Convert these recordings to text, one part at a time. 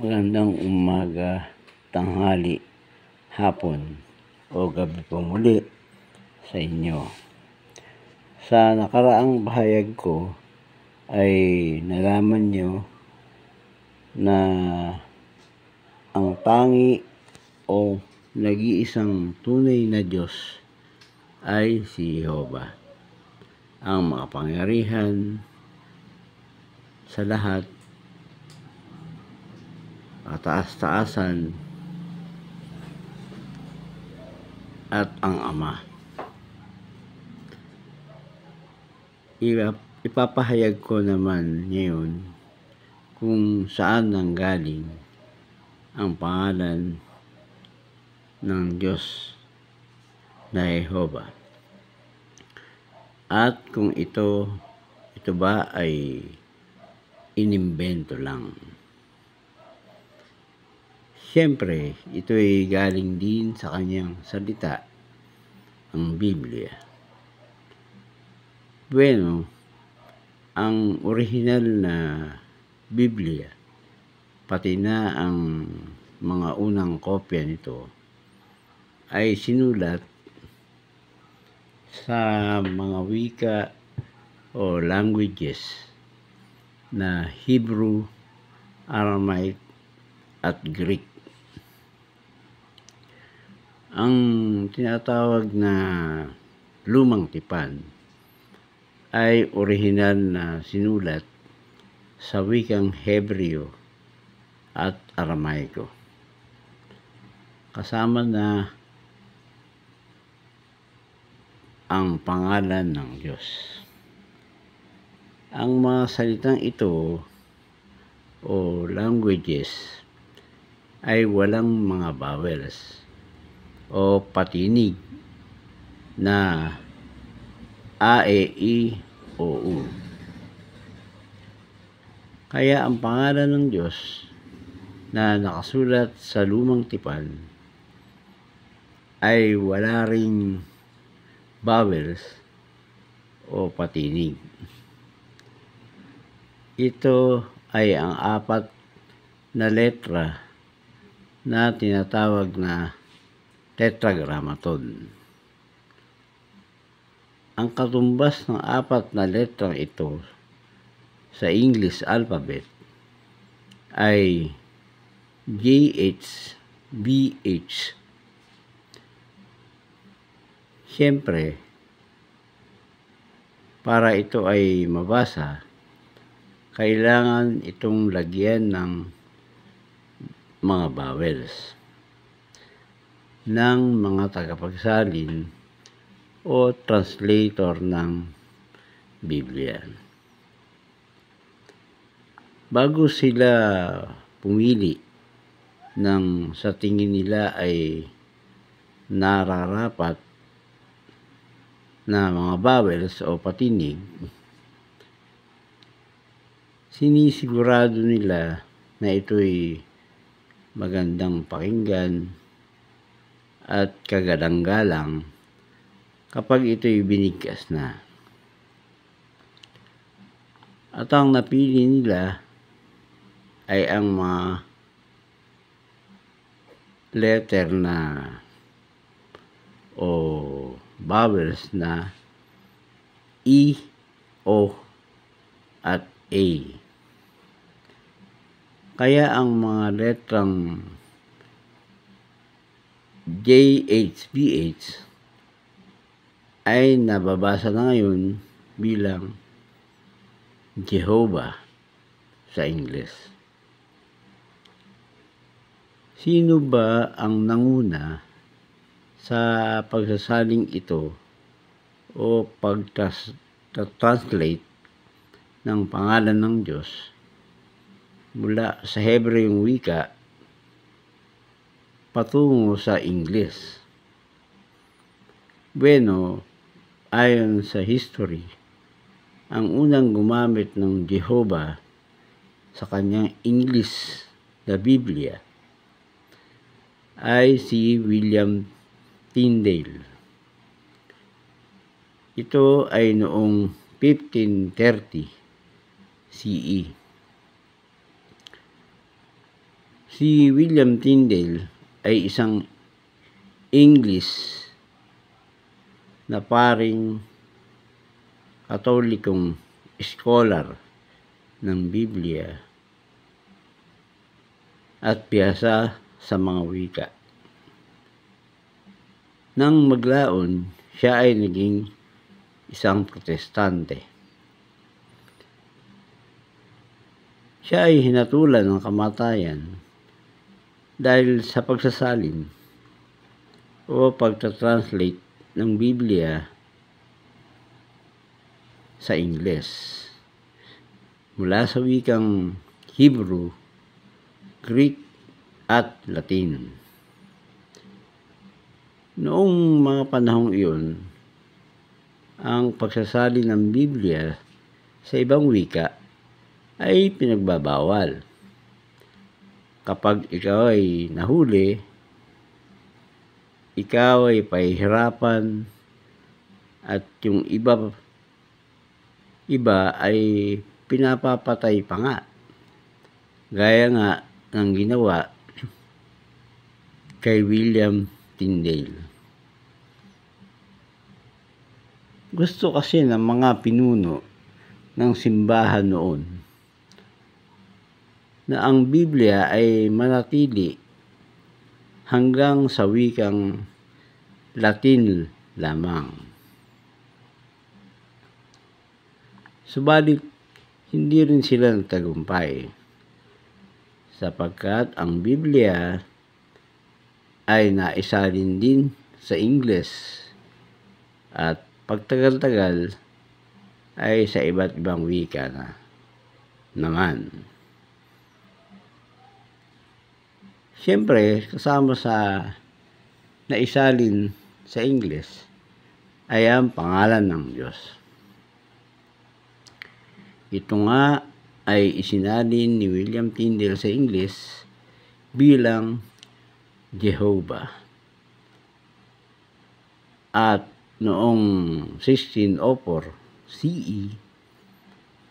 Magandang umaga, tanghali, hapon o gabi po muli sa inyo. Sa nakaraang bahayag ko ay nalaman nyo na ang tangi o nag-iisang tunay na Diyos ay si Jehovah, ang makapangyarihan sa lahat, kataas-taasan at ang Ama. Ipapahayag ko naman ngayon kung saan nanggaling ang pangalan ng Diyos na Jehovah at kung ito ba ay inimbento lang. Siyempre, ito ay galing din sa kanyang salita, ang Biblia. Bueno, ang orihinal na Biblia, pati na ang mga unang kopya nito, ay sinulat sa mga wika o languages na Hebrew, Aramaic, at Greek. Ang tinatawag na Lumang Tipan ay orihinal na sinulat sa wikang Hebreo at Aramaiko. Kasama na ang pangalan ng Diyos. Ang mga salitang ito o languages ay walang mga vowels o patinig na a, e, i, o, u. Kaya ang pangalan ng Diyos na nakasulat sa Lumang Tipan ay wala ring vowels o patinig. Ito ay ang 4 na letra na tinatawag na tetragrammaton. Ang katumbas ng 4 na letrang ito sa English alphabet ay JHBH. Siyempre, para ito ay mabasa, kailangan itong lagyan ng mga vowels ng mga tagapagsalin o translator ng Biblia. Bago sila pumili ng sa tingin nila ay nararapat na mga vowels o patinig, sinisigurado nila na ito'y magandang pakinggan at kagalang-galang kapag ito'y binigkas na. At ang napili nila ay ang mga letter na o vowels na E, O, at A. Kaya ang mga letrang JHBH ay nababasa na ngayon bilang Jehovah sa English. Sino ba ang nanguna sa pagsasaling ito o pag-translate ng pangalan ng Diyos mula sa Hebreong wika patungo sa English? Bueno, ayon sa history, ang unang gumamit ng Jehovah sa kanyang English na Biblia ay si William Tyndale. Ito ay noong 1530 CE. Si William Tyndale ay isang English na paring Katolikong scholar ng Biblia at piyasa sa mga wika. Nang maglaon, siya ay naging isang protestante. Siya ay hinatulan ng kamatayan dahil sa pagsasalin o pagta-translate ng Biblia sa Ingles mula sa wikang Hebrew, Greek at Latin. Noong mga panahong iyon, ang pagsasali ng Biblia sa ibang wika ay pinagbabawal. Kapag ikaw ay nahuli, ikaw ay pahihirapan at yung iba ay pinapapatay pa nga. Gaya nga ng ginawa kay William Tyndale. Gusto kasi ng mga pinuno ng simbahan noon na ang Biblia ay manatili hanggang sa wikang Latin lamang. Subalit, hindi rin sila nagtagumpay sapagkat ang Biblia ay naisalin din sa Ingles at pagtagal-tagal ay sa iba't ibang wika na naman. Siyempre, kasama sa naisalin sa Ingles ay ang pangalan ng Diyos. Ito nga ay isinalin ni William Tyndale sa Ingles bilang Jehovah. At noong 1604 CE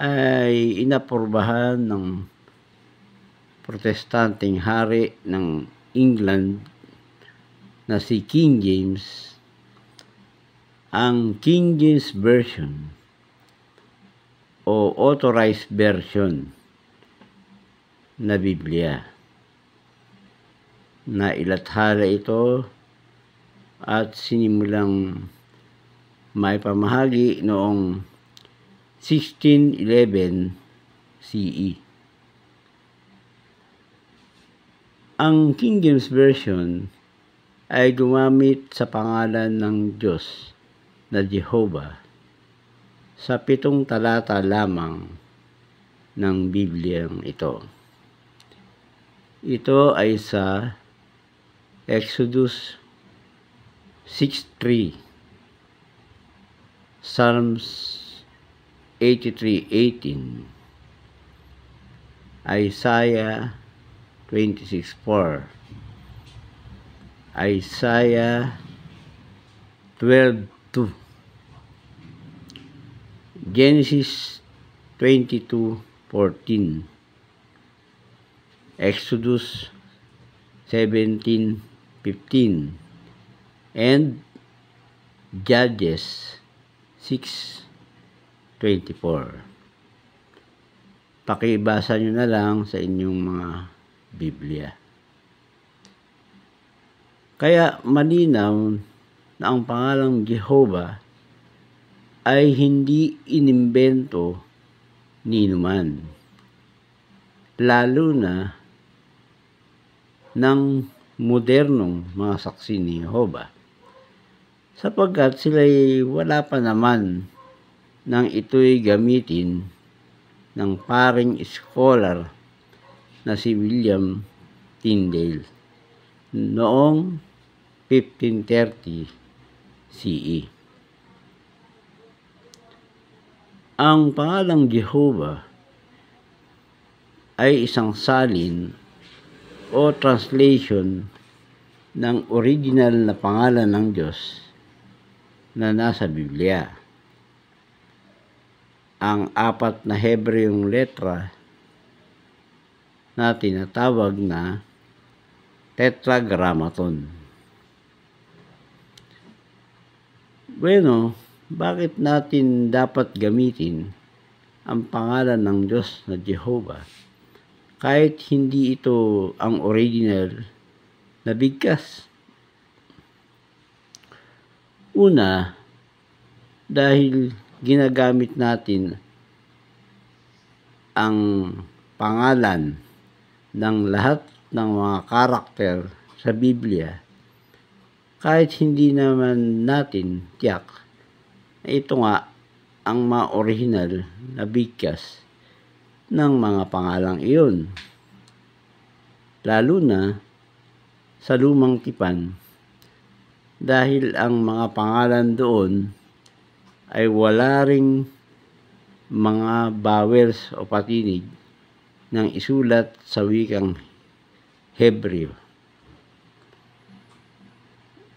ay inaprubahan ng protestanteng hari ng England na si King James ang King James Version o Authorized Version na Biblia. Nailathala ito at sinimulang maipamahagi noong 1611 CE. Ang King James Version ay gumamit sa pangalan ng Diyos na Jehovah sa 7 talata lamang ng Bibliang ito. Ito ay sa Exodus 6:3, Psalms 83:18, Isaiah 26:4, Isaiah 12:2, Genesis 22:14, Exodus 17:15, and Judges 6:24. Pakibasa nyo na lang sa inyong mga Biblia. Kaya malinaw na ang pangalang Jehovah ay hindi inimbento ni numan, lalo na ng modernong mga saksi ni Jehovah, sapagkat sila'y wala pa naman nang ito'y gamitin ng paring scholar na si William Tyndale noong 1530 CE. Ang pangalang Jehovah ay isang salin o translation ng original na pangalan ng Diyos na nasa Biblia. Ang 4 na Hebreong letra na tinatawag na Tetragrammaton. Bueno, bakit natin dapat gamitin ang pangalan ng Diyos na Jehovah kahit hindi ito ang original na bigkas? Una, dahil ginagamit natin ang pangalan ng lahat ng mga karakter sa Biblia kahit hindi naman natin tiyak na ito nga ang mga original na bigkas ng mga pangalang iyon. Lalo na sa lumang tipan dahil ang mga pangalan doon ay wala ring mga vowels o patinig ng isulat sa wikang Hebreo.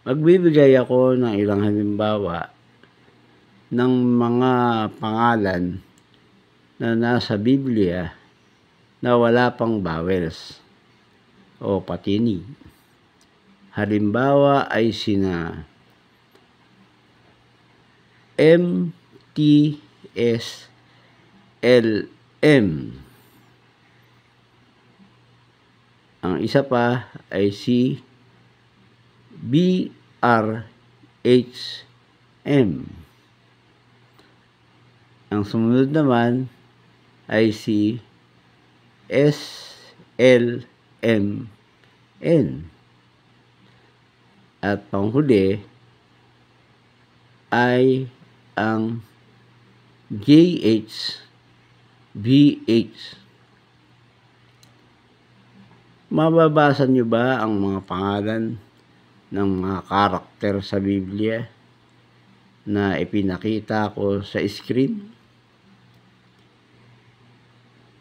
Magbibigay ako ng ilang halimbawa ng mga pangalan na nasa Biblia na wala pang vowels o patinig. Halimbawa ay sina M, T, S, L, M. Ang isa pa ay si B, R, H, M. Ang sumunod naman ay si S, L, M, N. At panghuli ay ang JH, BH. Mababasa niyo ba ang mga pangalan ng mga karakter sa Biblia na ipinakita ko sa screen?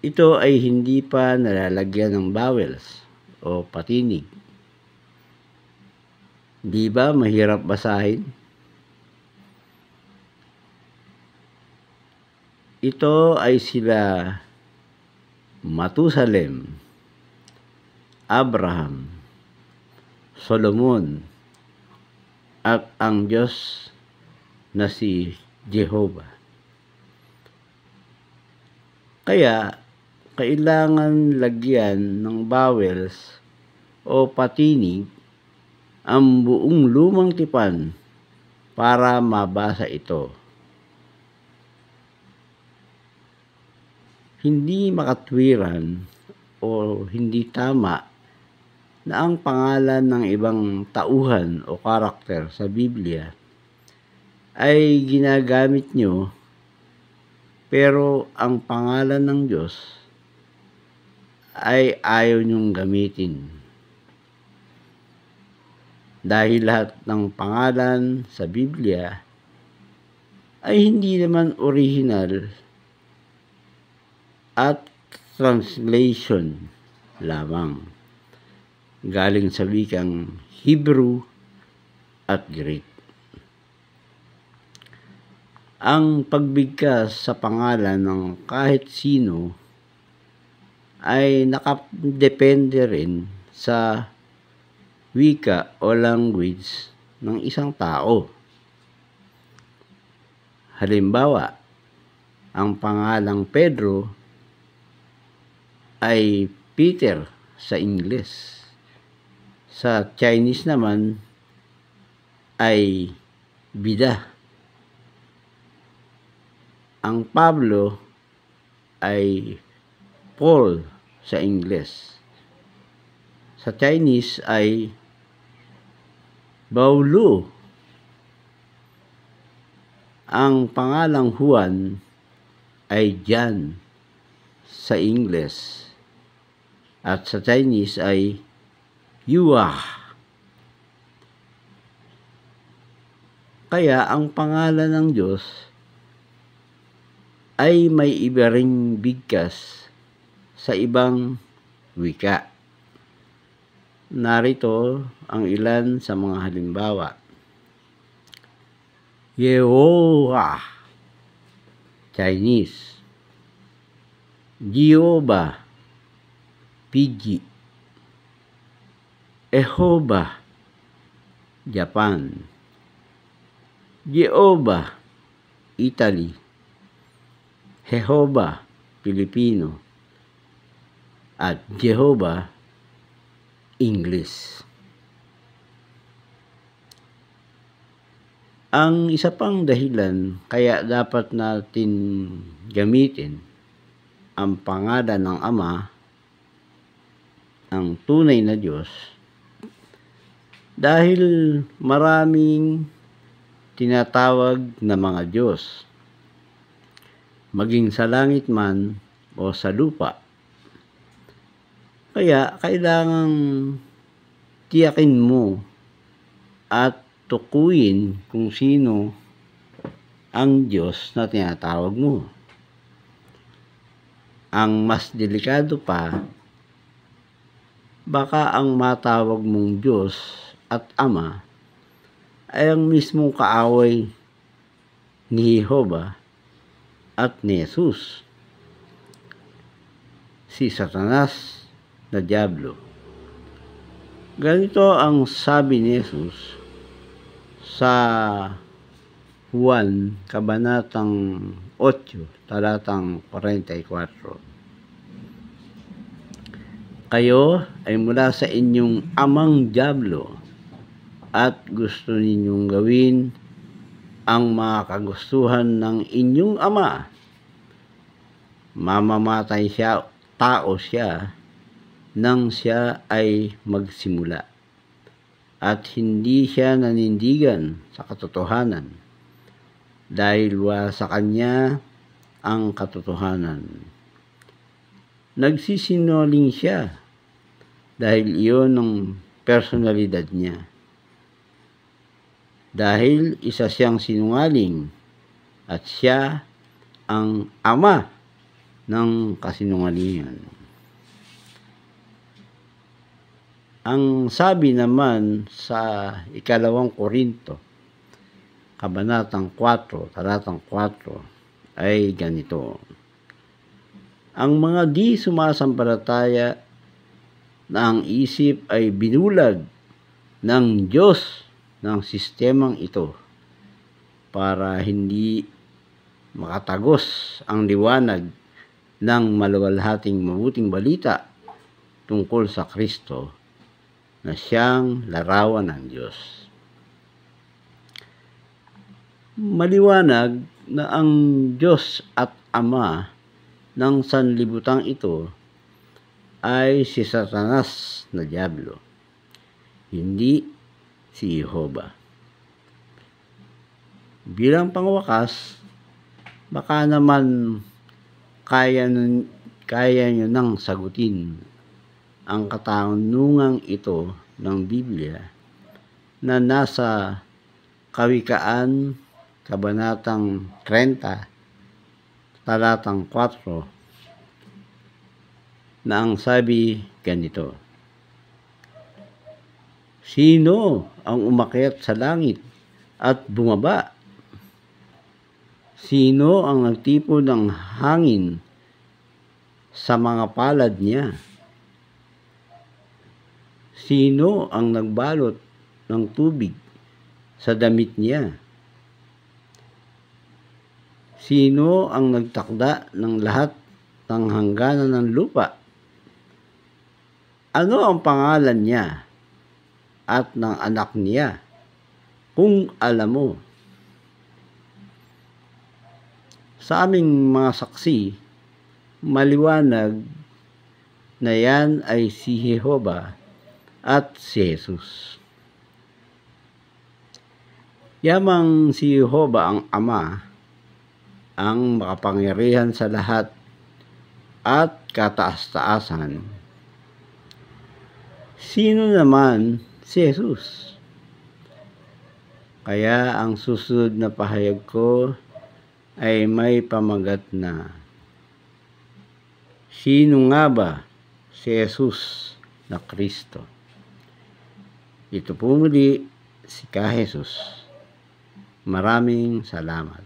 Ito ay hindi pa nalalagyan ng vowels o patinig. Di ba mahirap basahin? Ito ay sila Matusalem, Abraham, Solomon, at ang Diyos na si Jehovah. Kaya, kailangan lagyan ng vowels o patinig ang buong lumang tipan para mabasa ito. Hindi makatwiran o hindi tama na ang pangalan ng ibang tauhan o karakter sa Biblia ay ginagamit nyo, pero ang pangalan ng Diyos ay ayaw nyong gamitin. Dahil lahat ng pangalan sa Biblia ay hindi naman original at translation lamang galing sa wikang Hebrew at Greek. Ang pagbigkas sa pangalan ng kahit sino ay nakadepende rin sa wika o language ng isang tao. Halimbawa, ang pangalang Pedro ay Peter sa Ingles. Sa Chinese naman ay Bida. Ang Pablo ay Paul sa Ingles. Sa Chinese ay Baulu. Ang pangalang Juan ay John sa Ingles. At sa Chinese ay Yua. Kaya ang pangalan ng Diyos ay may iba ring bigkas sa ibang wika. Narito ang ilan sa mga halimbawa. Yehovah, Chinese. Jehovah, Fiji. Jehovah, Japan. Jehovah, Italy. Jehovah, Pilipino. At Jehovah, English. Ang isa pang dahilan kaya dapat natin gamitin ang pangalan ng Ama, ang tunay na Diyos, dahil maraming tinatawag na mga Diyos, maging sa langit man o sa lupa. Kaya kailangang tiyakin mo at tukuyin kung sino ang Diyos na tinatawag mo. Ang mas delikado pa, baka ang matawag mong Diyos at Ama ay ang mismong kaaway ni Jehovah at ni Jesus, si Satanas na Diablo. Ganito ang sabi ni Jesus sa Juan, Kabanatang 8, Talatang 44. Kayo ay mula sa inyong amang Diablo at gusto ninyong gawin ang mga kagustuhan ng inyong ama. Mamamatay siya, tao siya, nang siya ay magsimula. At hindi siya nanindigan sa katotohanan dahil wala sa kanya ang katotohanan. Nagsisinungaling siya dahil iyon ang personalidad niya. Dahil isa siyang sinungaling at siya ang ama ng kasinungalingan. Ang sabi naman sa 2 Korinto, Kabanatang 4, Talatang 4, ay ganito. Ang mga di sumasampalataya na ang isip ay binulag ng Diyos ng sistemang ito para hindi makatagos ang liwanag ng maluwalhating mabuting balita tungkol sa Kristo na siyang larawan ng Diyos. Maliwanag na ang Diyos at Ama ng sanlibutang ito ay si Satanas na Diablo, hindi si Jehovah. Bilang pangwakas, baka naman kaya nyo nang sagutin ang katanungang ito ng Biblia na nasa Kawikaan, Kabanatang 30, Talatang 4, na ang sabi ganito. Sino ang umakyat sa langit at bumaba? Sino ang nagtipon ng hangin sa mga palad niya? Sino ang nagbalot ng tubig sa damit niya? Sino ang nagtakda ng lahat ng hangganan ng lupa? Ano ang pangalan niya at ng anak niya, kung alam mo? Sa aming mga saksi, maliwanag na yan ay si Jehovah at si Jesus. Yamang si Jehovah ang Ama, ang makapangyarihan sa lahat at kataas-taasan. Sino naman si Jesus? Kaya ang susunod na pahayag ko ay may pamagat na, sino nga ba si Jesus na Kristo? Ito po muli si Ka Jesus. Maraming salamat.